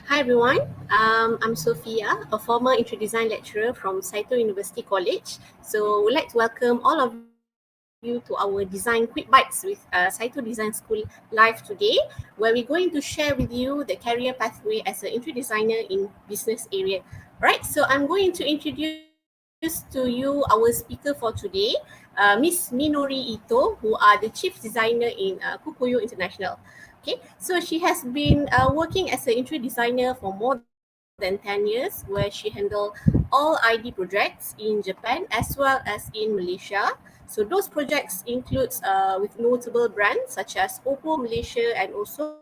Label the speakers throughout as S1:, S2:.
S1: Hi everyone, I'm Sophia, a former interior design lecturer from Saito University College. So we'd like to welcome all of you to our Design Quick Bites with Saito Design School live today, where we're going to share with you the career pathway as an interior designer in business area. Alright, so I'm going to introduce to you our speaker for today, Miss Minori Ito, who are the Chief Designer in Kokuyo International. Okay, so she has been working as an interior designer for more than 10 years, where she handled all ID projects in Japan as well as in Malaysia. So those projects includes with notable brands such as Oppo Malaysia and also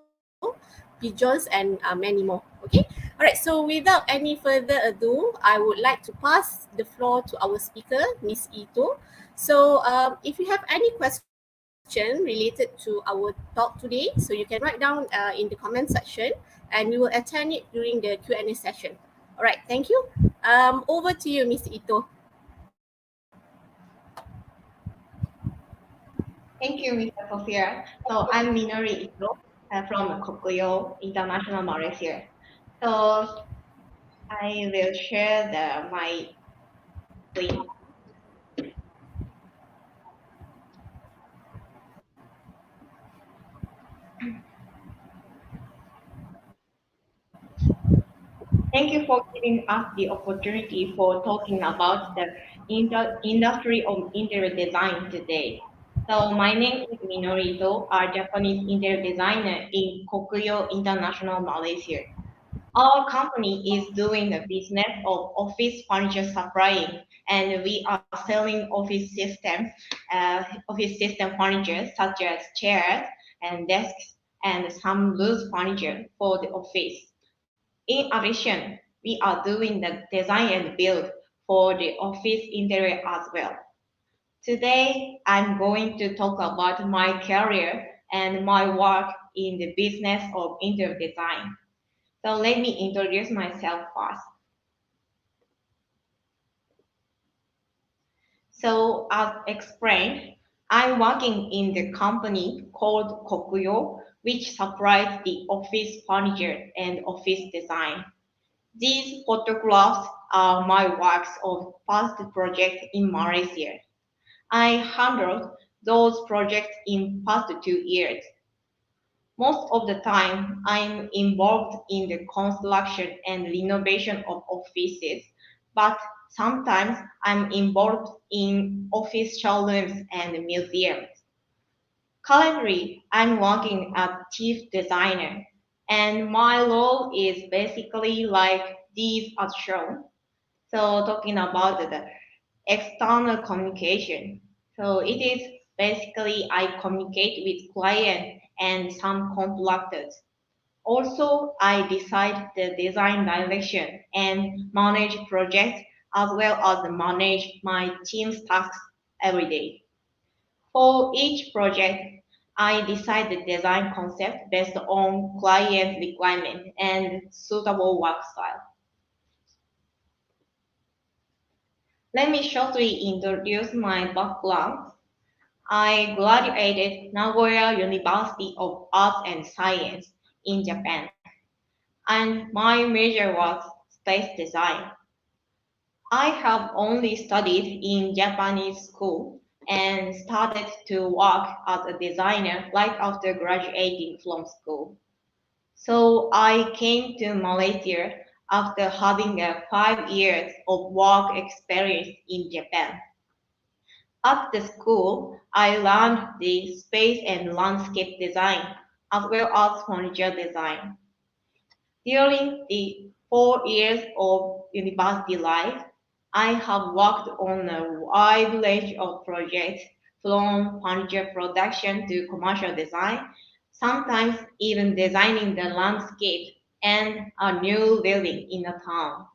S1: Pigeons and many more. Okay, all right. So without any further ado, I would like to pass the floor to our speaker, Miss Ito. So if you have any question related to our talk today, so you can write down in the comment section, and we will attend it during the Q&A session. All right, thank you. Over to you, Miss Ito.
S2: Thank you, Mr. Sophia. So I'm Minori Ito from Kokuyo International, Malaysia. So I will share my screen. Thank you for giving us the opportunity for talking about the industry of interior design today. So my name is Minori Ito, a Japanese interior designer in Kokuyo International, Malaysia. Our company is doing a business of office furniture supplying, and we are selling office system furniture such as chairs and desks and some loose furniture for the office. In addition, we are doing the design and build for the office interior as well. Today, I'm going to talk about my career and my work in the business of interior design. So let me introduce myself first. So as explained, I'm working in the company called Kokuyo, which supplies the office furniture and office design. These photographs are my works of past projects in Malaysia. I handled those projects in past 2 years. Most of the time, I'm involved in the construction and renovation of offices, but sometimes I'm involved in office showrooms and museums. Currently, I'm working as chief designer, and my role is basically like these as shown. So talking about the external communication. So it is basically I communicate with clients and some contractors. Also, I decide the design direction and manage projects as well as manage my team's tasks every day. For each project, I decide the design concept based on client requirement and suitable work style. Let me shortly introduce my background. I graduated Nagoya University of Arts and Science in Japan, and my major was space design. I have only studied in Japanese school and started to work as a designer right after graduating from school. So I came to Malaysia after having a 5 years of work experience in Japan. At the school, I learned the space and landscape design as well as furniture design. During the 4 years of university life, I have worked on a wide range of projects from furniture production to commercial design, sometimes even designing the landscape and a new building in a town.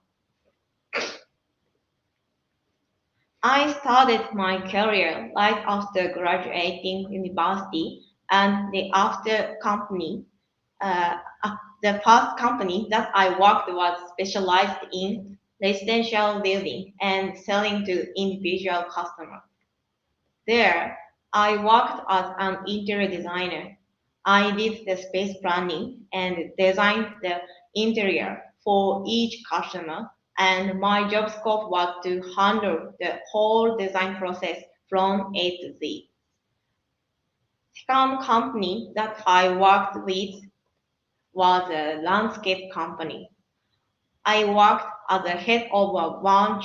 S2: I started my career right after graduating university, and uh, the first company that I worked was specialized in residential building and selling to individual customers. There, I worked as an interior designer. I did the space planning and designed the interior for each customer, and my job scope was to handle the whole design process from A to Z. Second company that I worked with was a landscape company. I worked as a head of a one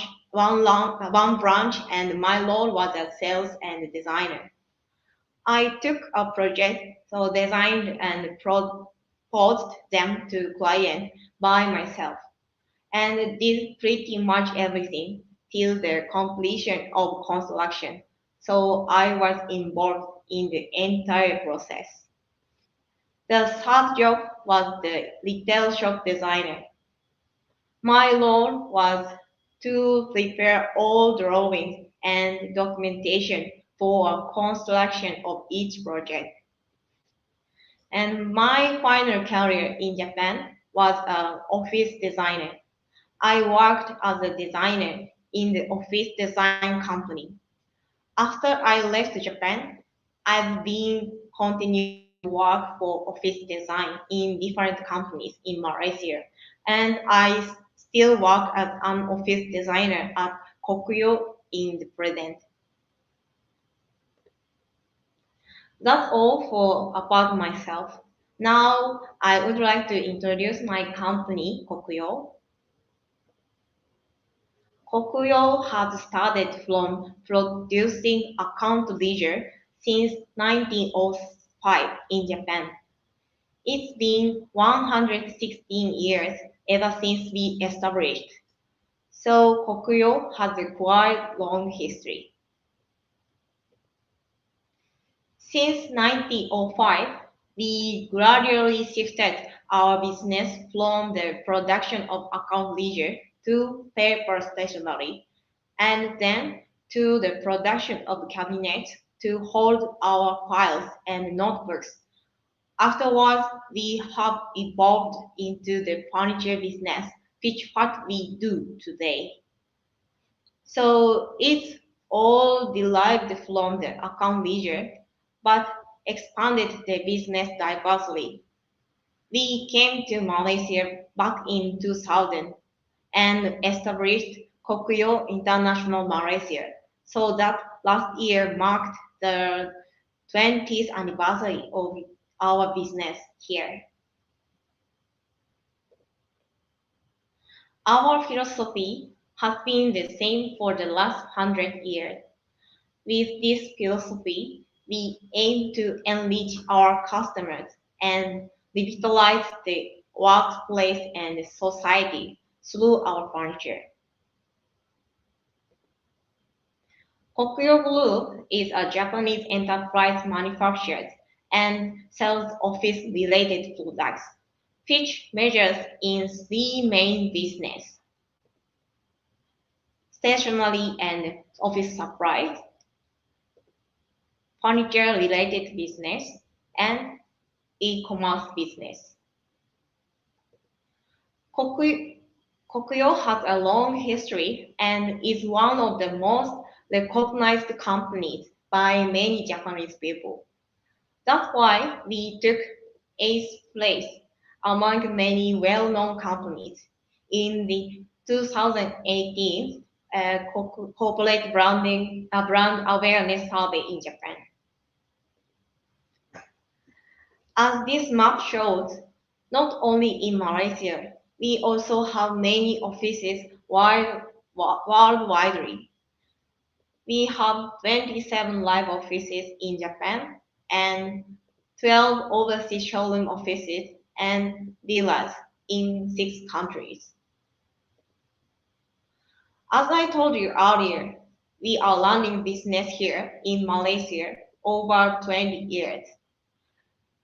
S2: branch, and my role was a sales and designer. I took a project, so designed and proposed them to client by myself, and did pretty much everything till the completion of construction. So I was involved in the entire process. The third job was the retail shop designer. My role was to prepare all drawings and documentation for a construction of each project. And my final career in Japan was an office designer. I worked as a designer in the office design company. After I left Japan, I've been continuing to work for office design in different companies in Malaysia, and I still work as an office designer at Kokuyo in the present. That's all for about myself. Now I would like to introduce my company, Kokuyo. Kokuyo has started from producing account ledger since 1905 in Japan. It's been 116 years ever since we established, so Kokuyo has a quite long history. Since 1905, we gradually shifted our business from the production of account ledger to paper stationery, and then to the production of cabinets to hold our files and notebooks. Afterwards, we have evolved into the furniture business, which what we do today. So it's all derived from the account ledger, but expanded the business diversely. We came to Malaysia back in 2000 and established Kokuyo International Malaysia. So that last year marked the 20th anniversary of our business here. Our philosophy has been the same for the last 100 years. With this philosophy, we aim to enrich our customers and revitalize the workplace and society through our furniture. Kokuyo Group is a Japanese enterprise manufactures and sells office-related products, which measures in three main business: stationery and office supplies, furniture-related business, and e-commerce business. Kokuyo, Kokuyo has a long history and is one of the most recognized companies by many Japanese people. That's why we took eighth place among many well-known companies in the 2018 corporate brand awareness survey in Japan. As this map shows, not only in Malaysia, we also have many offices worldwide. We have 27 live offices in Japan and 12 overseas showroom offices and dealers in 6 countries. As I told you earlier, we are running business here in Malaysia over 20 years.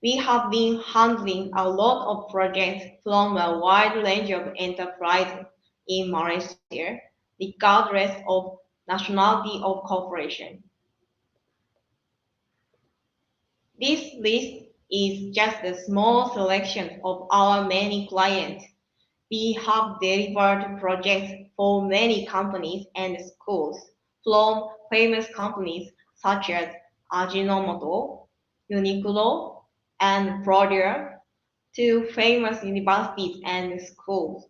S2: We have been handling a lot of projects from a wide range of enterprises in Malaysia, regardless of nationality of corporation. This list is just a small selection of our many clients. We have delivered projects for many companies and schools, from famous companies such as Ajinomoto, Uniqlo, and Purdue, two famous universities and schools.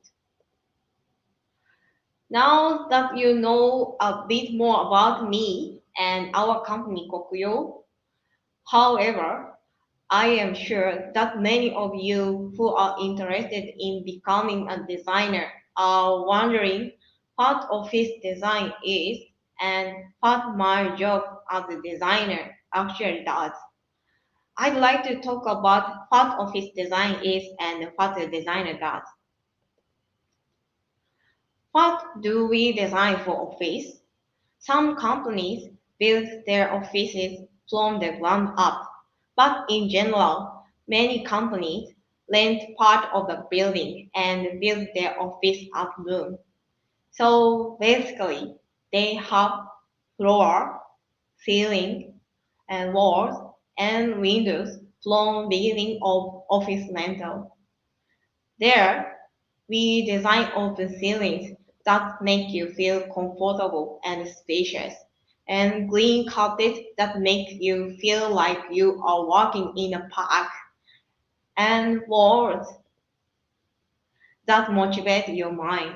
S2: Now that you know a bit more about me and our company Kokuyo, however, I am sure that many of you who are interested in becoming a designer are wondering what office design is and what my job as a designer actually does. I'd like to talk about what office design is and what a designer does. What do we design for office? Some companies build their offices from the ground up, but in general, many companies rent part of the building and build their office up room. So basically, they have floor, ceiling, and walls and windows from beginning of office rental. There, we design open ceilings that make you feel comfortable and spacious, and green carpets that make you feel like you are walking in a park, and walls that motivate your mind.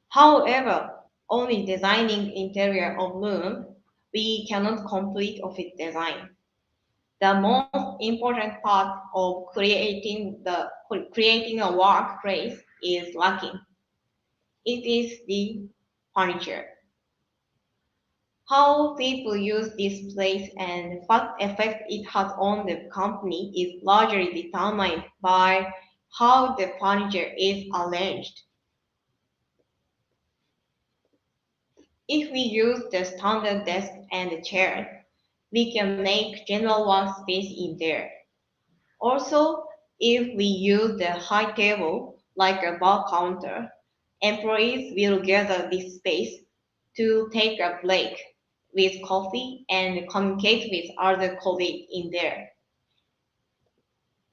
S2: However, only designing interior of room, we cannot complete office design. The most important part of creating a workplace is lacking. It is the furniture. How people use this place and what effect it has on the company is largely determined by how the furniture is arranged. If we use the standard desk and chair, we can make general workspace in there. Also, if we use the high table like a bar counter, employees will gather this space to take a break with coffee and communicate with other colleagues in there.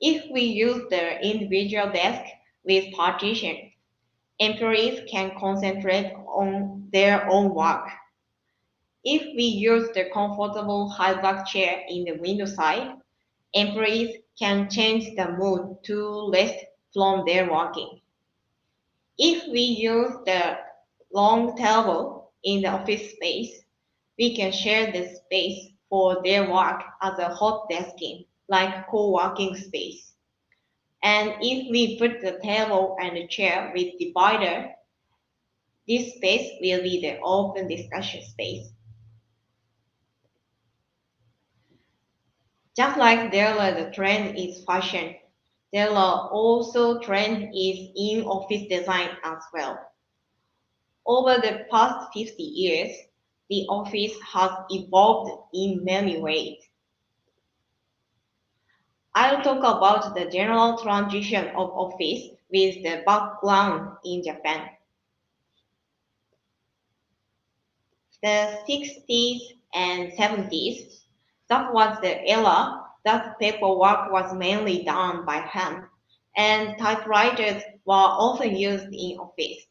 S2: If we use the individual desk with partition, employees can concentrate on their own work. If we use the comfortable high back chair in the window side, employees can change the mood to rest from their working. If we use the long table in the office space, we can share the space for their work as a hot desking, like co-working space. And if we put the table and the chair with divider, this space will be the open discussion space. Just like there are the trend is fashion, there are also trend is in office design as well. Over the past 50 years, the office has evolved in many ways. I'll talk about the general transition of office with the background in Japan. The 60s and 70s, that was the era that paperwork was mainly done by hand, and typewriters were often used in office.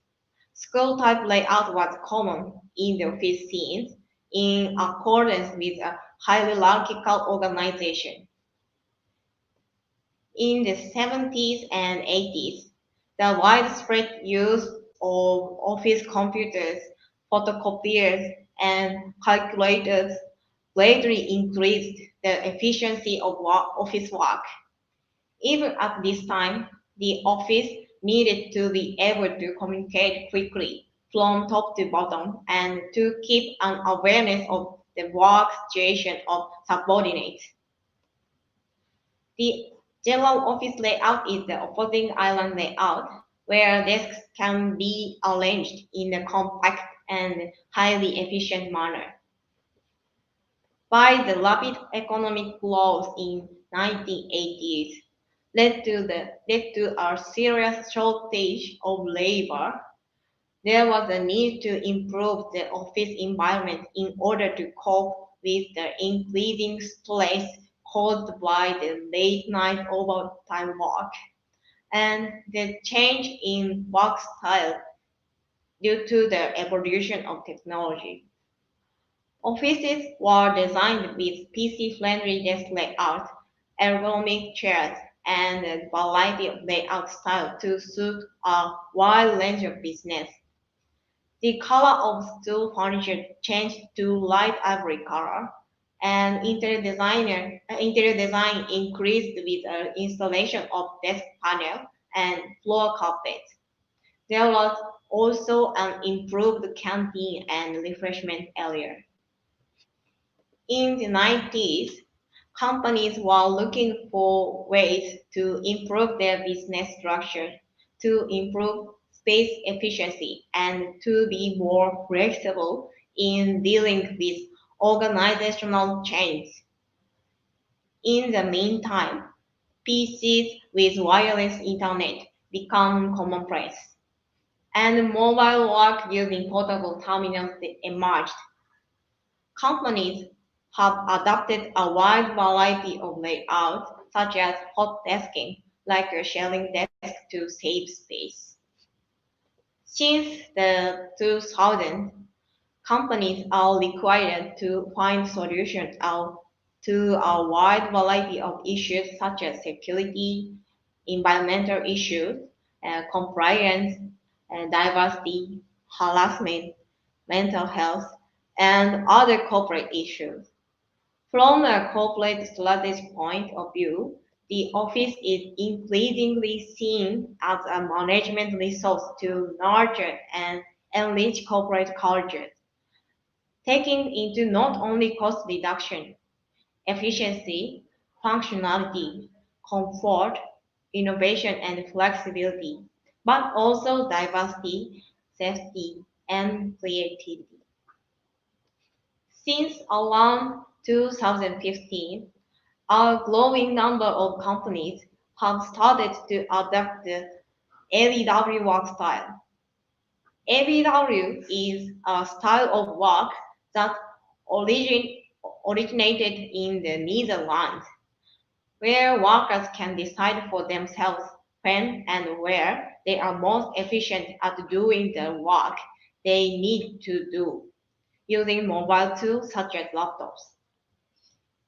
S2: School type layout was common in the office scenes in accordance with a hierarchical organization. In the 70s and 80s, the widespread use of office computers, photocopiers, and calculators greatly increased the efficiency of office work. Even at this time, the office needed to be able to communicate quickly from top to bottom and to keep an awareness of the work situation of subordinates. The general office layout is the opposing island layout, where desks can be arranged in a compact and highly efficient manner. By the rapid economic growth in 1980s led to a serious shortage of labor, there was a need to improve the office environment in order to cope with the increasing stress caused by the late night overtime work and the change in work style due to the evolution of technology. Offices were designed with PC-friendly desk layout ergonomic chairs, and a variety of layout styles to suit a wide range of business. The color of stool furniture changed to light ivory color, and interior design increased with the installation of desk panel and floor carpet. There was also an improved canteen and refreshment area. In the 90s, companies were looking for ways to improve their business structure, to improve space efficiency, and to be more flexible in dealing with organizational change. In the meantime, PCs with wireless internet become commonplace, and mobile work using portable terminals emerged. Companies have adopted a wide variety of layouts, such as hot desking, like a sharing desk to save space. Since the 2000s, companies are required to find solutions to a wide variety of issues such as security, environmental issues, compliance, diversity, harassment, mental health, and other corporate issues. From a corporate strategy point of view, the office is increasingly seen as a management resource to nurture and enrich corporate cultures, taking into not only cost reduction, efficiency, functionality, comfort, innovation, and flexibility, but also diversity, safety, and creativity. Since around 2015, a growing number of companies have started to adopt the LEW work style. LEW is a style of work that origin- originated in the Netherlands, where workers can decide for themselves when and where they are most efficient at doing the work they need to do, using mobile tools such as laptops.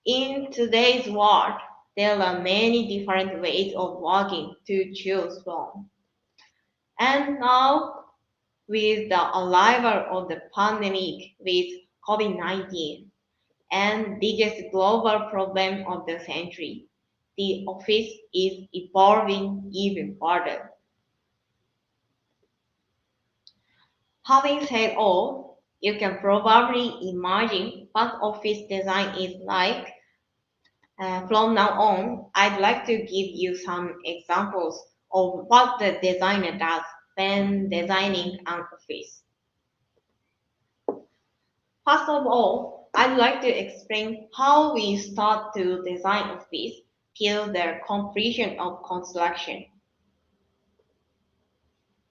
S2: In today's world, there are many different ways of working to choose from. And now, with the arrival of the pandemic with COVID-19 and biggest global problem of the century, the office is evolving even further. Having said all, you can probably imagine what office design is like. From now on, I'd like to give you some examples of what the designer does when designing an office. First of all, I'd like to explain how we start to design office till the completion of construction.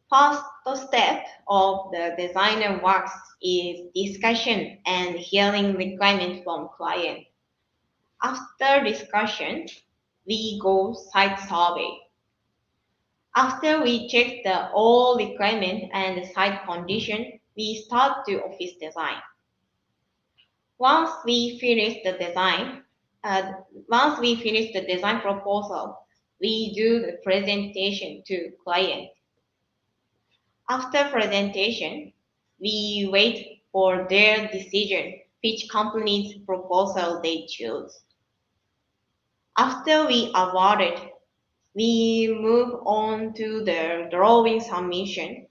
S2: First step of the designer works is discussion and hearing requirements from client. After discussion, we go site survey. After we check the all requirement and site condition, we start the office design. Once we finish the design, uh, Once we finish the design proposal, we do the presentation to client. After presentation, we wait for their decision, which company's proposal they choose. After we award it, we move on to the drawing submission,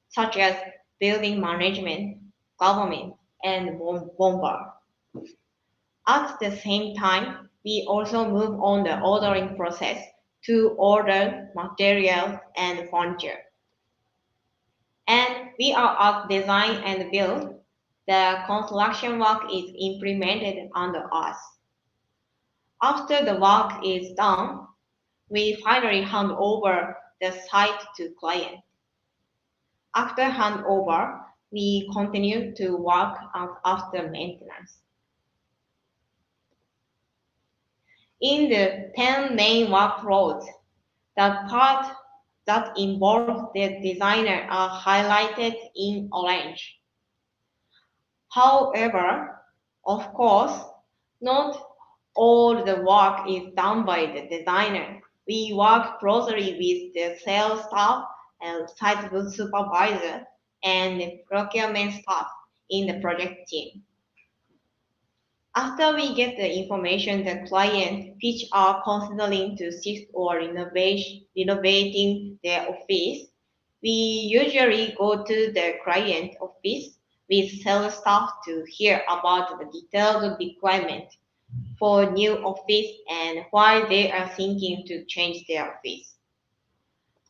S2: such as building management, government, and bomber. At the same time, we also move on the ordering process to order materials and furniture. And we are at design and build. The construction work is implemented under us. After the work is done, we finally hand over the site to client. After handover, we continue to work on after maintenance. In the 10 main workflows, the parts that involve the designer are highlighted in orange. However, of course, not All the work is done by the designer. We work closely with the sales staff and site supervisor and the procurement staff in the project team. After we get the information, the client which are considering to shift or renovating their office, we usually go to the client office with sales staff to hear about the detailed requirement for new office and why they are thinking to change their office.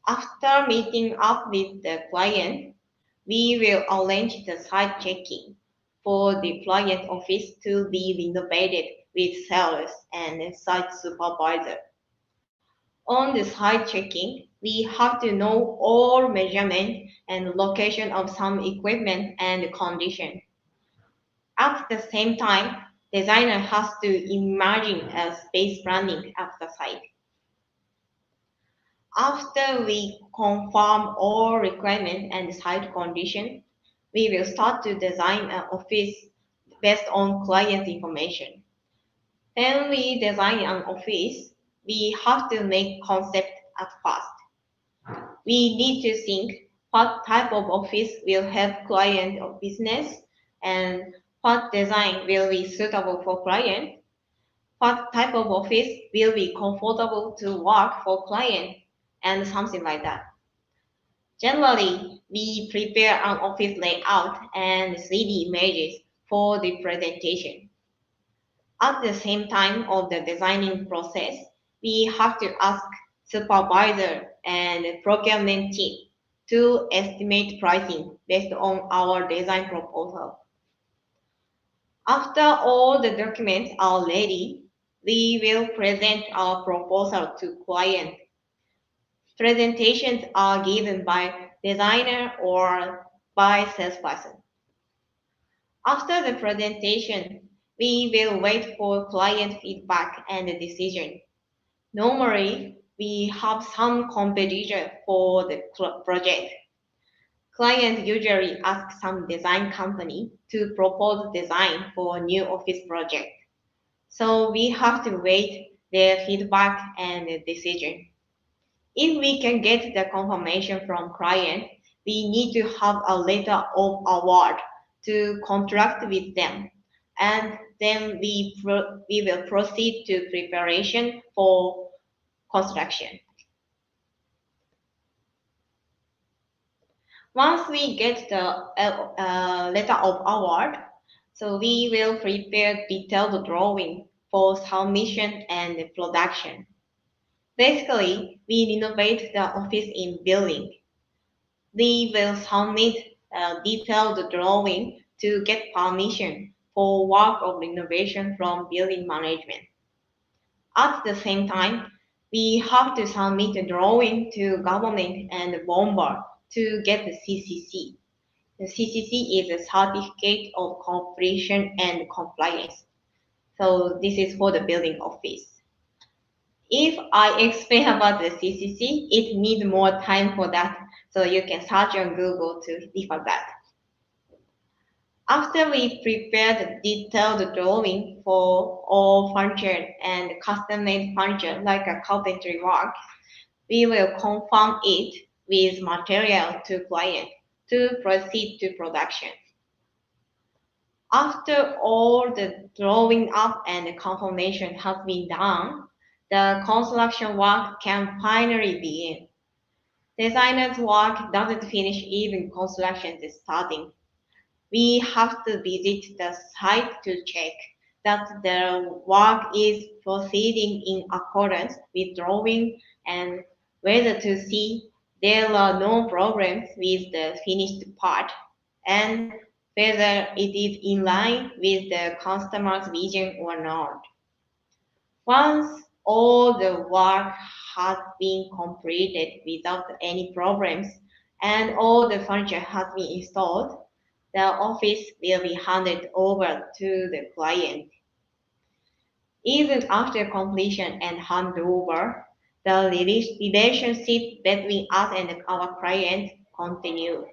S2: After meeting up with the client, we will arrange the site checking for the client office to be renovated with sales and site supervisor. On the site checking, we have to know all measurement and location of some equipment and condition. At the same time, designer has to imagine a space planning at the site. After we confirm all requirements and site conditions, we will start to design an office based on client information. When we design an office, we have to make concept at first. We need to think what type of office will help client or business and what design will be suitable for client, what type of office will be comfortable to work for client, and something like that. Generally, we prepare an office layout and 3D images for the presentation. At the same time of the designing process, we have to ask supervisor and procurement team to estimate pricing based on our design proposal. After all the documents are ready, we will present our proposal to client. Presentations are given by designer or by salesperson. After the presentation, we will wait for client feedback and decision. Normally, we have some competition for the project. Clients usually ask some design company to propose design for a new office project. So we have to wait their feedback and decision. If we can get the confirmation from client, we need to have a letter of award to contract with them. And then we will proceed to preparation for construction. Once we get the letter of award, so we will prepare detailed drawing for submission and production. Basically, we renovate the office in building. We will submit a detailed drawing to get permission for work of renovation from building management. At the same time, we have to submit a drawing to government and bomber to get the CCC. The CCC is a certificate of completion and compliance. So this is for the building office. If I explain about the CCC, it needs more time for that. So you can search on Google to refer that. After we prepare the detailed drawing for all furniture and custom-made furniture like a carpentry work, we will confirm it with material to client to proceed to production. After all the drawing up and confirmation has been done, the construction work can finally begin. Designer's work doesn't finish even construction is starting. We have to visit the site to check that the work is proceeding in accordance with drawing and whether to see there are no problems with the finished part and whether it is in line with the customer's vision or not. Once all the work has been completed without any problems and all the furniture has been installed, the office will be handed over to the client. Even after completion and handover, the relationship between us and our client continue.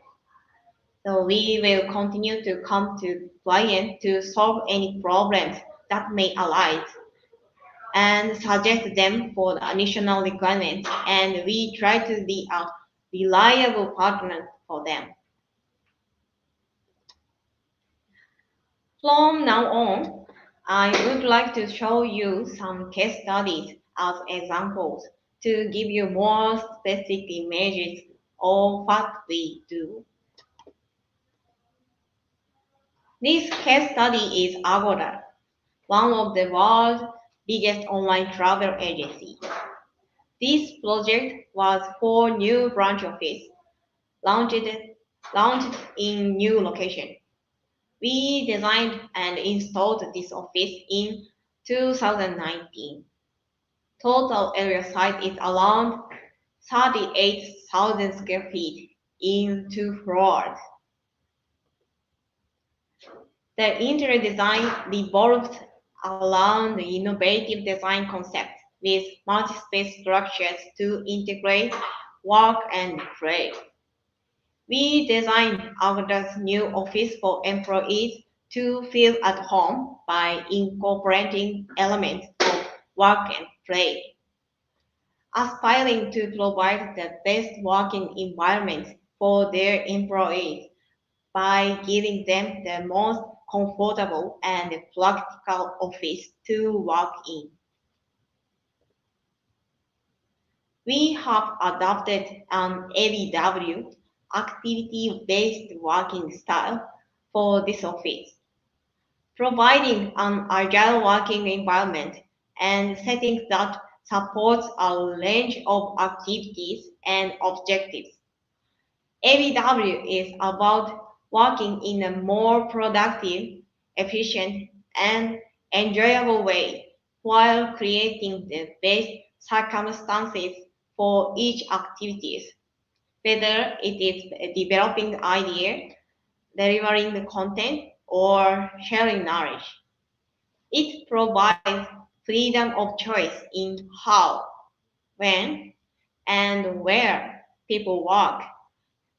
S2: So we will continue to come to client to solve any problems that may arise. and suggest them for the additional requirements, and we try to be a reliable partner for them. From now on, I would like to show you some case studies as examples to give you more specific images of what we do. This case study is Agoda, one of the world's biggest online travel agencies. This project was for new branch office launched, launched in new location. We designed and installed this office in 2019. Total area size is around 38,000 square feet in 2 floors. The interior design revolves around the innovative design concept with multi-space structures to integrate work and play. We designed Agoda's new office for employees to feel at home by incorporating elements of work and play, aspiring to provide the best working environment for their employees by giving them the most comfortable and practical office to work in. We have adopted an ABW, activity-based working style, for this office, providing an agile working environment and settings that supports a range of activities and objectives. ABW is about working in a more productive, efficient, and enjoyable way while creating the best circumstances for each activities, whether it is developing the idea, delivering the content, or sharing knowledge. It provides freedom of choice in how, when, and where people work,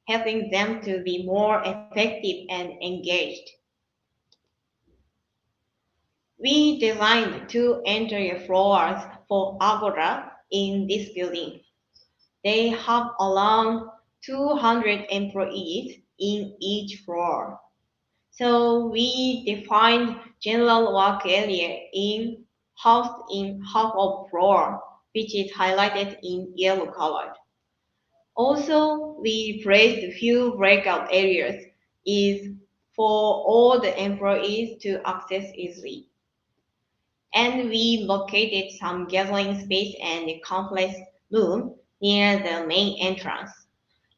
S2: helping them to be more effective and engaged. We designed 2 interior floors for Agora in this building. They have around 200 employees in each floor. So we defined general work area in half of floor, which is highlighted in yellow colored. Also, we placed a few breakout areas is for all the employees to access easily. And we located some gathering space and a conference room near the main entrance,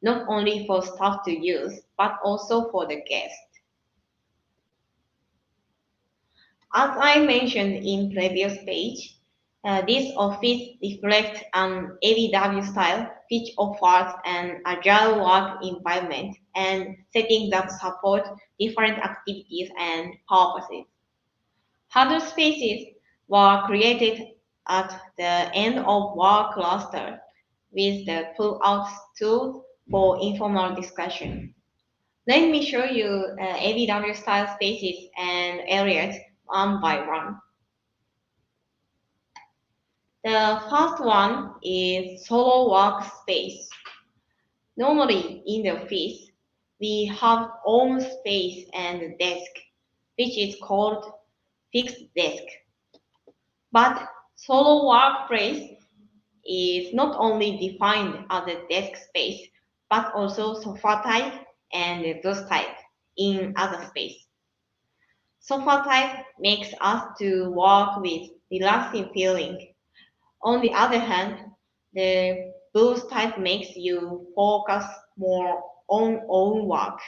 S2: not only for staff to use, but also for the guests. As I mentioned in previous page, this office reflects an ABW style which offers an agile work environment and settings that support different activities and purposes. Huddle spaces were created at the end of work cluster with the pull-out tool for informal discussion. Let me show you ABW style spaces and areas one by one. The first one is solo workspace. Normally in the office, we have own space and desk, which is called fixed desk. But solo workplace is not only defined as a desk space, but also sofa type and desk type in other space. Sofa type makes us to work with relaxing feeling. On the other hand, the booth type makes you focus more on own work.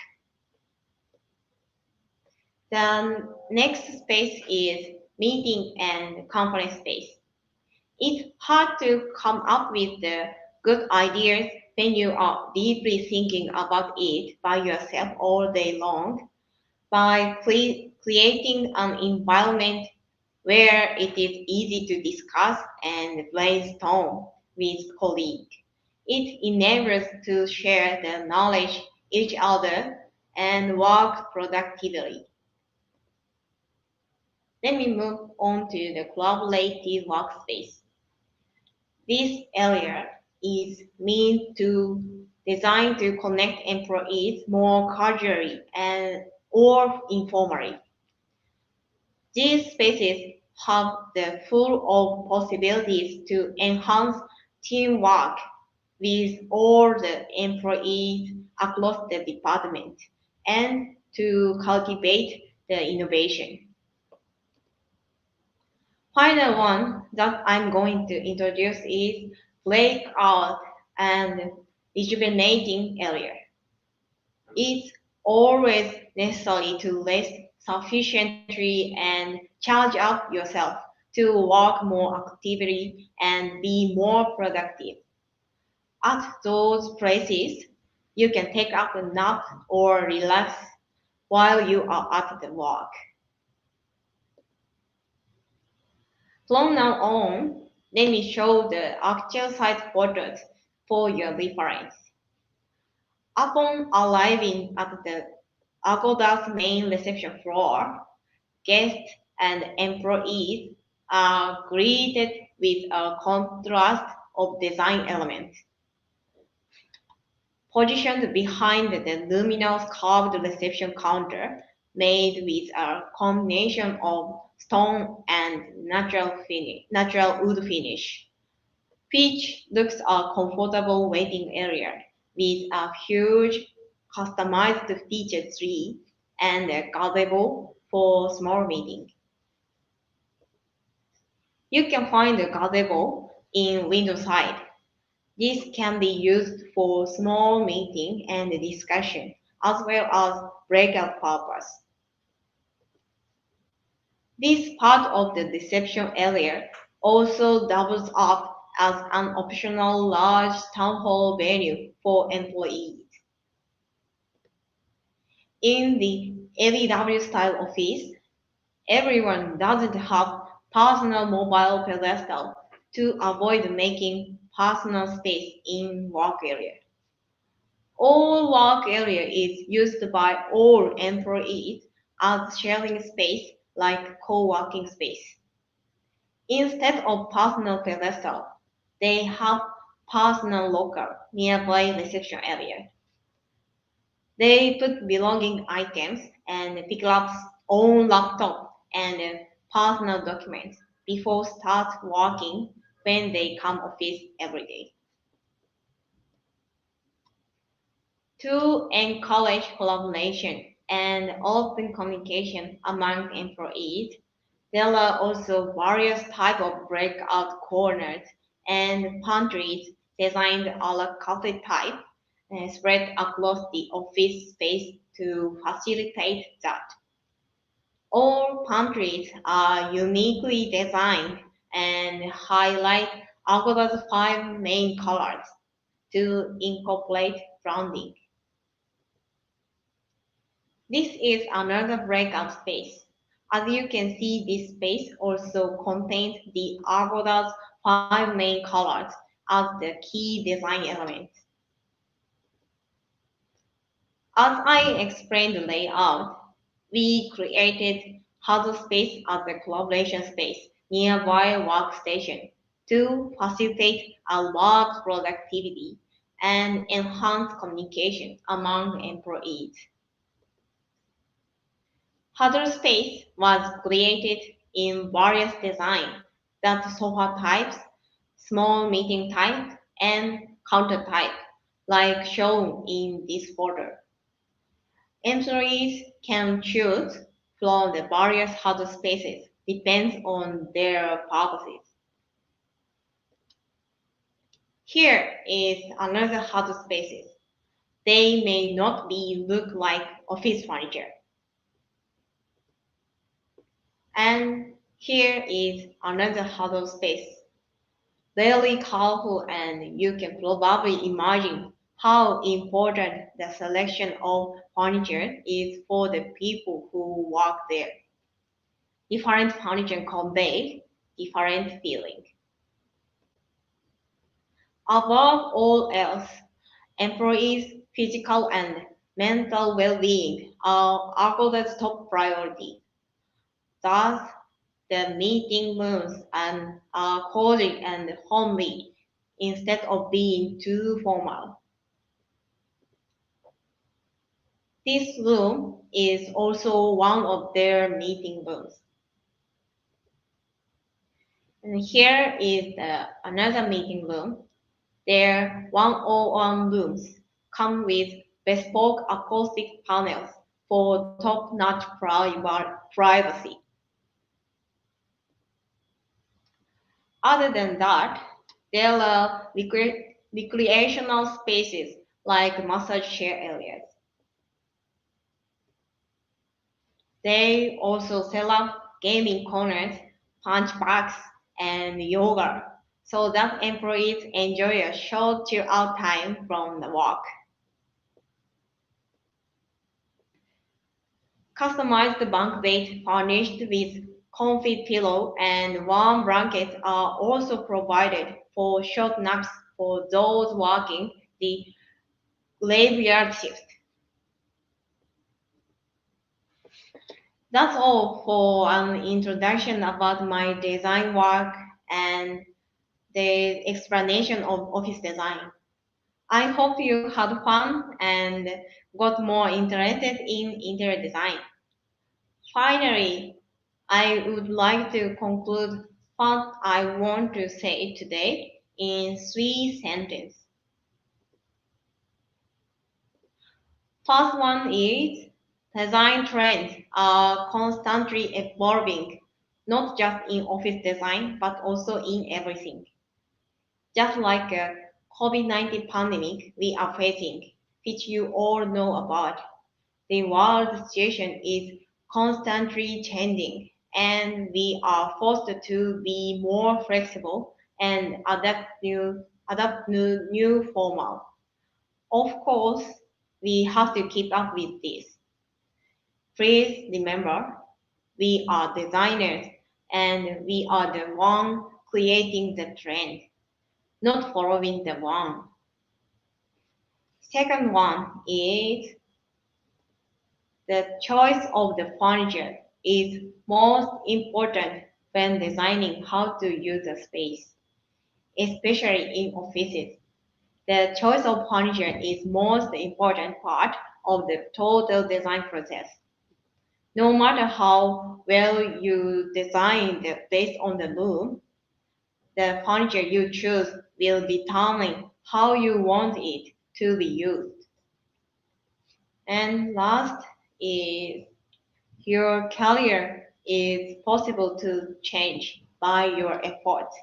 S2: The next space is meeting and conference space. It's hard to come up with the good ideas when you are deeply thinking about it by yourself all day long. By creating an environment where it is easy to discuss and brainstorm with colleagues, it enables to share the knowledge each other and work productively. Let me move on to the collaborative workspace. This area is meant to designed to connect employees more casually and or informally. These spaces have the full of possibilities to enhance teamwork with all the employees across the department and to cultivate the innovation. Final one that I'm going to introduce is breakout and rejuvenating area. It's always necessary to rest sufficiently and charge up yourself to work more actively and be more productive. At those places, you can take up a nap or relax while you are at the work. From now on, let me show the actual site photos for your reference. Upon arriving at the Agoda's main reception floor, guests and employees are greeted with a contrast of design elements. Positioned behind the luminous carved reception counter made with a combination of stone and natural wood finish. Peach looks a comfortable waiting area with a huge customized feature tree and a gazebo for small meeting. You can find a gazebo in window side. This can be used for small meeting and discussion as well as breakout purpose. This part of the reception area also doubles up as an optional large town hall venue for employees. In the LEW style office, everyone doesn't have personal mobile pedestal to avoid making personal space in work area. All work area is used by all employees as sharing space like co-working space. Instead of personal pedestal, they have personal locker nearby reception area. They put belonging items and pick up own laptop and personal documents before start working when they come office every day. To encourage collaboration and open communication among employees, there are also various types of breakout corners and pantries designed a la carte type spread across the office space to facilitate that. All pantries are uniquely designed and highlight Agoda's five main colors to incorporate branding. This is another breakout space. As you can see, this space also contains the Agoda's five main colors as the key design elements. As I explained the layout, we created huddle space as a collaboration space nearby workstation to facilitate a work productivity and enhance communication among employees. Huddle space was created in various designs that sofa types, small meeting type, and counter type, like shown in this photo. Employees can choose from the various huddle spaces depends on their purposes. Here is another huddle spaces. They may not be look like office furniture. And here is another huddle space. Very colorful and you can probably imagine how important the selection of furniture is for the people who work there. Different furniture convey different feeling. Above all else, employees' physical and mental well-being are Agoda's top priority. Thus, The meeting rooms and are cozy and homely instead of being too formal. This room is also one of their meeting rooms. And here is another meeting room. Their 101 rooms come with bespoke acoustic panels for top-notch privacy. Other than that, there are recreational spaces like massage chair areas. They also set up gaming corners, punch bags, and yoga so that employees enjoy a short chill out time from the work. Customized bunk beds furnished with comfy pillow and warm blankets are also provided for short naps for those working the graveyard shift. That's all for an introduction about my design work and the explanation of office design. I hope you had fun and got more interested in interior design. Finally, I would like to conclude what I want to say today in three sentences. First one is design trends are constantly evolving, not just in office design, but also in everything. Just like a COVID-19 pandemic we are facing, which you all know about, the world situation is constantly changing, and we are forced to be more flexible and adapt new formal. Of course, we have to keep up with this. Please remember, we are designers and we are the one creating the trend, not following the one. Second one is the choice of the furniture is most important when designing how to use the space, especially in offices. The choice of furniture is most important part of the total design process. No matter how well you design based on the room, the furniture you choose will determine how you want it to be used. And last is your career is possible to change by your efforts.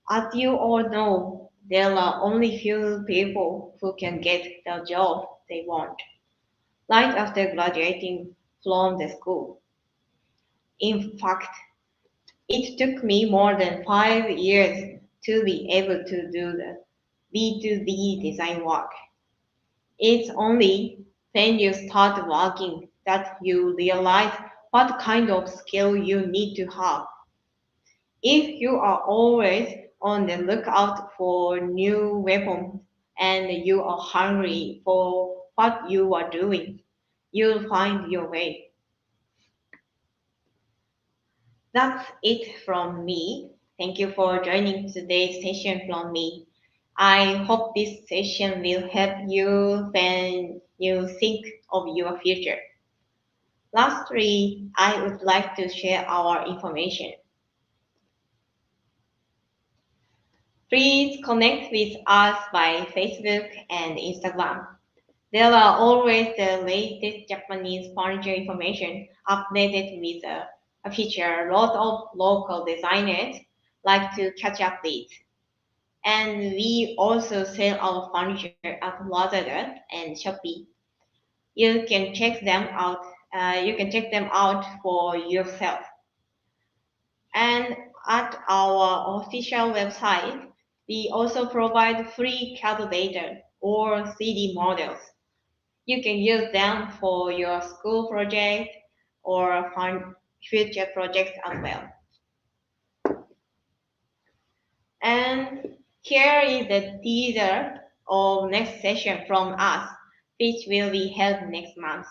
S2: As you all know, there are only few people who can get the job they want right after graduating from the school. In fact, it took me more than 5 years to be able to do the B2B design work. It's only when you start working that you realize what kind of skill you need to have. If you are always on the lookout for new weapons and you are hungry for what you are doing, you'll find your way. That's it from me. Thank you for joining today's session from me. I hope this session will help you when you think of your future. Lastly, I would like to share our information. Please connect with us by Facebook and Instagram. There are always the latest Japanese furniture information updated with a feature a lot of local designers like to catch up with. And we also sell our furniture at Lazada and Shopee. You can check them out. You can check them out for yourself. And at our official website, we also provide free calculator or 3D models. You can use them for your school project or future projects as well. And here is the teaser of next session from us, which will be held next month.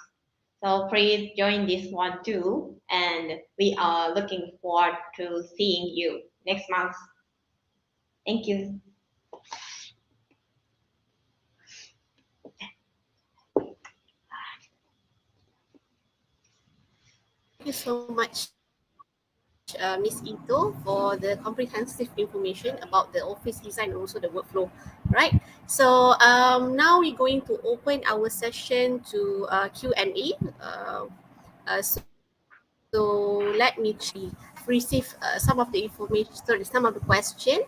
S2: So please join this one too. And we are looking forward to seeing you next month. Thank you.
S1: Thank you so much, Miss Ito, for the comprehensive information about the office design and also the workflow. Right. So now we're going to open our session to Q&A. So let me receive some of the information, sorry, some of the question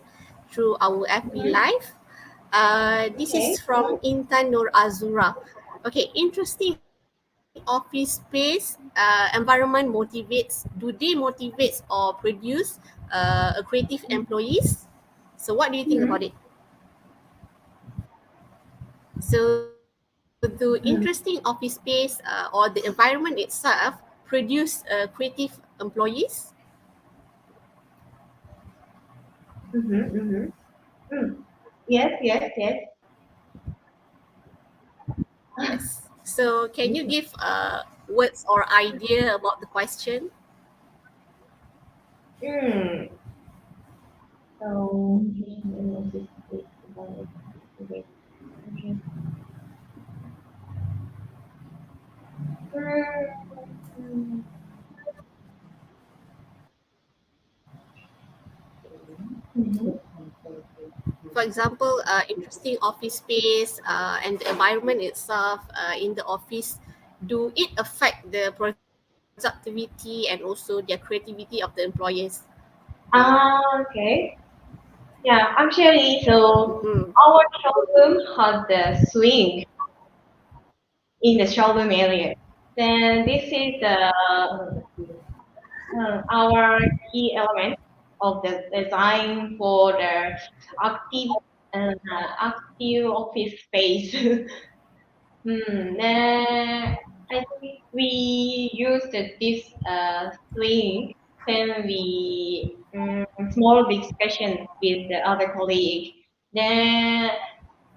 S1: through our FB
S2: Mhm.
S1: Live. This is
S2: Okay.
S1: from Intan Nur Azura. Okay, interesting office space environment motivates. Do they motivate or produce a creative employees? So what do you think about
S2: Mhm.
S1: it? So the interesting office space or the environment itself produce creative employees?
S2: Mhm. Mhm. Mm. Yes. Yes. Yes.
S1: Yes. So can you give words or idea about the question?
S2: Mm. So. Okay. Okay. Mm. Mhm.
S1: For example, interesting office space and the environment itself in the office, do it affect the productivity and also their creativity of the employees?
S2: Okay. Yeah, actually, so
S1: Mm-hmm.
S2: our showroom has the swing in the showroom area. Then this is our key element of the design for the active office space. Then I think we used this swing when we small discussion with the other colleague. Then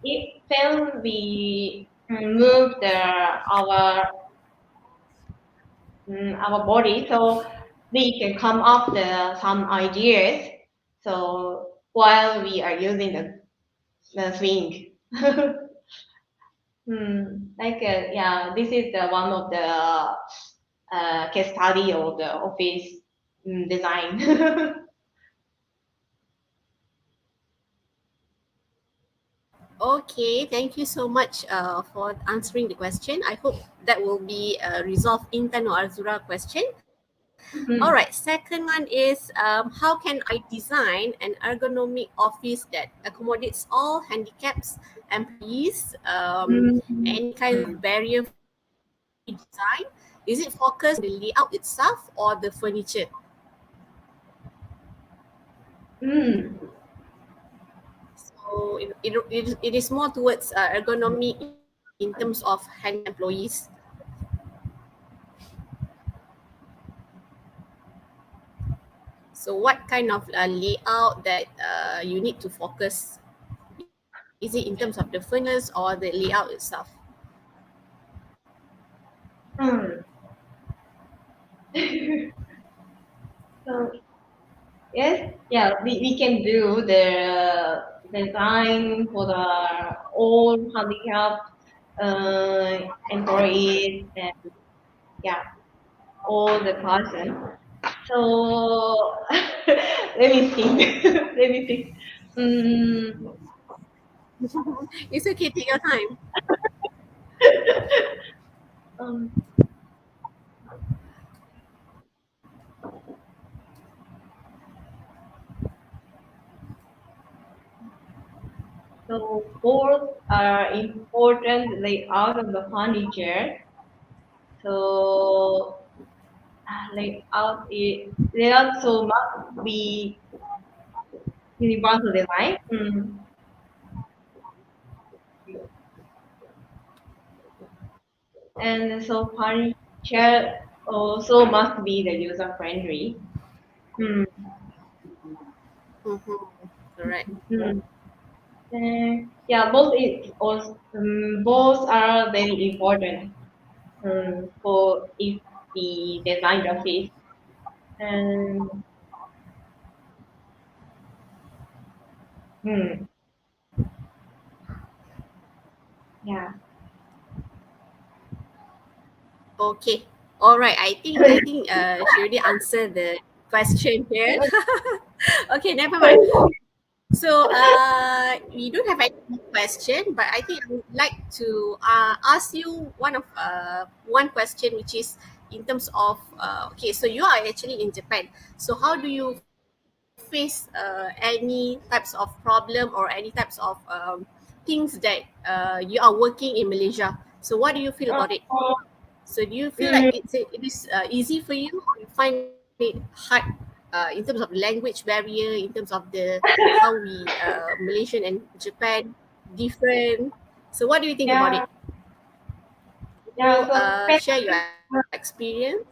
S2: it when we move our body, so we can come up the some ideas. So while we are using the swing. Yeah, this is the one of the case study of the office design.
S1: Okay, thank you so much for answering the question. I hope that will be resolved in Tanu Arzura question. All right,
S2: Mhm.
S1: second one is how can I design an ergonomic office that accommodates all handicaps, employees,
S2: Mm,
S1: any kind of barrier-free design? Is it focused more on the layout itself or the furniture?
S2: mm,
S1: So it is more towards ergonomy in terms of handicap employees. So what kind of layout that you need to focus? Is it in terms of the furniture or the layout itself?
S2: mm. So yes, yeah, we can do the design for the all handicapped employees and yeah, all the person. So let me think. Let me think. Mm,
S1: It's okay, take your time.
S2: um, so both are important layout of the furniture. So layout so must be universal design. And so furniture also must be the user friendly. Mm.
S1: Mm-hmm. Correct.
S2: Mm. Yeah, both are very important. for if the design office. And mm, yeah.
S1: Okay. All right. I think she already answered the question here. Okay, never mind. So we don't have any more question, but I think I would like to ask you one question, which is in terms of okay, so you are actually in Japan. So how do you face any types of problem or any types of things that you are working in Malaysia? So what do you feel about it?
S2: Uh,
S1: So do you feel like
S2: mm,
S1: it is easy for you, or you find it hard in terms of language barrier, in terms of the how we Malaysian and Japan different? So what do you think about it?
S2: yeah,
S1: Can you
S2: yeah. So
S1: share your experience?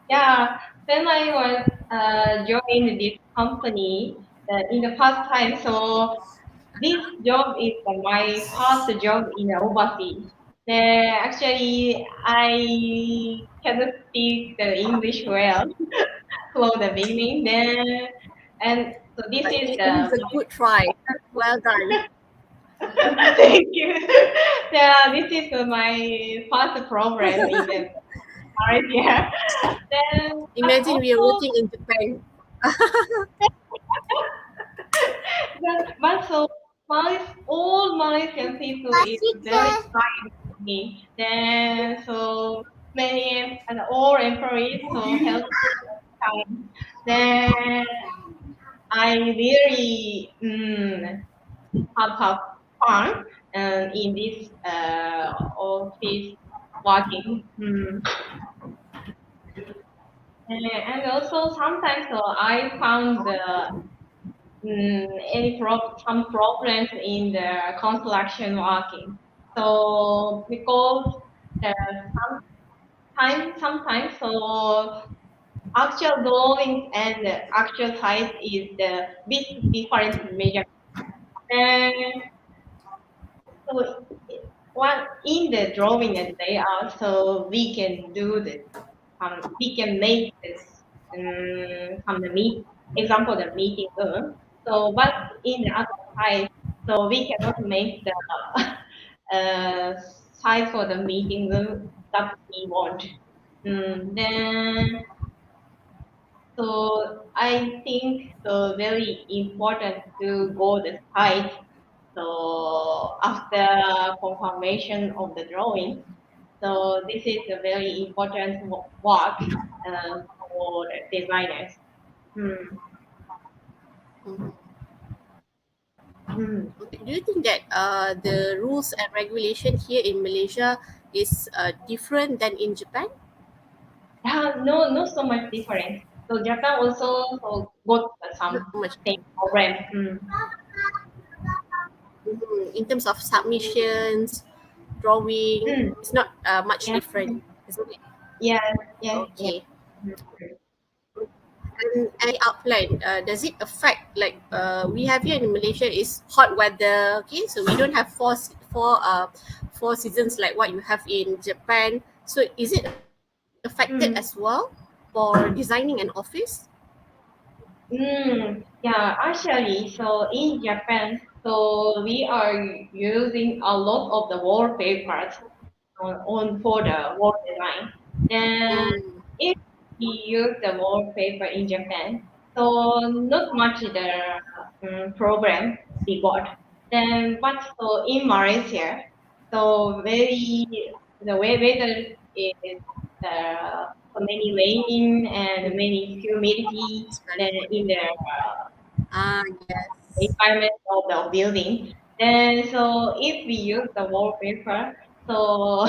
S2: yeah, when I was joined this company in the past time, so this job is my first job in overseas. Then actually I cannot speak the English well from the beginning. Then and so this is
S1: It
S2: the
S1: is a good try. Well done.
S2: thank you. Yeah, this is my first problem in the marriage. Yeah. Then but
S1: Imagine we are
S2: also
S1: working in Japan.
S2: but so all Malaysian people is very kind to me. Then so many and all employees so helpful and kind. Then I really have fun in this office working. And also sometimes so I found some problems in the construction working. So because uh, sometimes so actual drawings and the actual size is the bit different measure. And so one in the drawing and layout, so we can do the we can make this from the meet example the meeting room. So but in the other side, so we cannot make the uh, size for the meeting room that we want. Then so I think so very important to go the site. So after confirmation of the drawing, so this is a very important work for the designers. Hmm.
S1: Mhm.
S2: Hmm.
S1: Okay. Do you think that the rules and regulation here in Malaysia is different than in Japan?
S2: No, not so much different. So Japan also so got
S1: Not
S2: some
S1: so much.
S2: same program.
S1: Mhm. In terms of submissions, drawing,
S2: Hmm.
S1: it's not much
S2: Yeah.
S1: different, isn't it?
S2: Yes. Yes. Yes.
S1: Okay.
S2: Hmm.
S1: And outline, does it affect like we have here in Malaysia is hot weather? Okay, so we don't have four seasons like what you have in Japan. So is it affected as well
S2: Hmm.
S1: for designing an office?
S2: Yeah, actually, so in Japan, so we are using a lot of the wallpapers on for the wall design. Then
S1: Mm,
S2: if we use the wallpaper in Japan, so not much the program we got. Then but so in Malaysia, so very the way weather is so many raining and many humidity
S1: it's very
S2: then
S1: hot.
S2: in the
S1: Yes.
S2: environment of the building. Then so if we use the wallpaper, so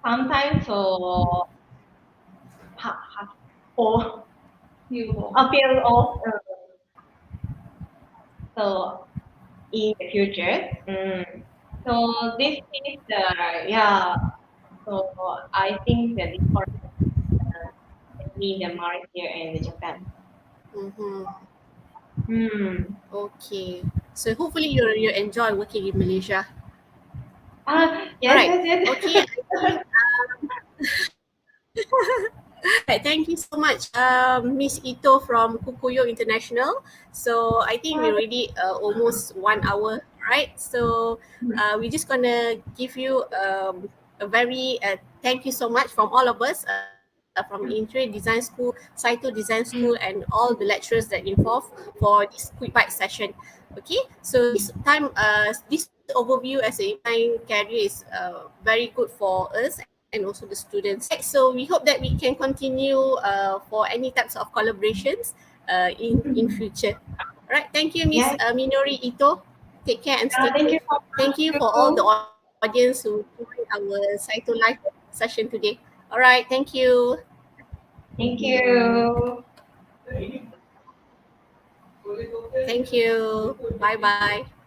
S2: sometimes so for appeal of so in the future. So this is the yeah. So I think the difference between the Malaysia and Japan.
S1: Mm-hmm.
S2: Hmm.
S1: Okay. So hopefully you enjoy working in Malaysia.
S2: Ah
S1: All
S2: yes
S1: right.
S2: yes
S1: Okay.
S2: yes.
S1: All right, thank you so much, Miss Ito from Kokuyo International. So I think we already almost 1 hour, right? So we're just gonna give you a very thank you so much from all of us from Interior Design School, Saito Design School, and all the lecturers that involved for this quick bite session. Okay, so this time, this overview as a design career is very good for us and also the students. Right, so we hope that we can continue for any types of collaborations in future. All right, thank you, Miss
S2: Yes.
S1: Minori Ito. Take care and stay
S2: Thank you
S1: safe.
S2: so
S1: Thank you
S2: much
S1: for all the
S2: too.
S1: audience who joined our Saito Live session today. All right, thank you.
S2: Thank you.
S1: Thank you. Bye bye.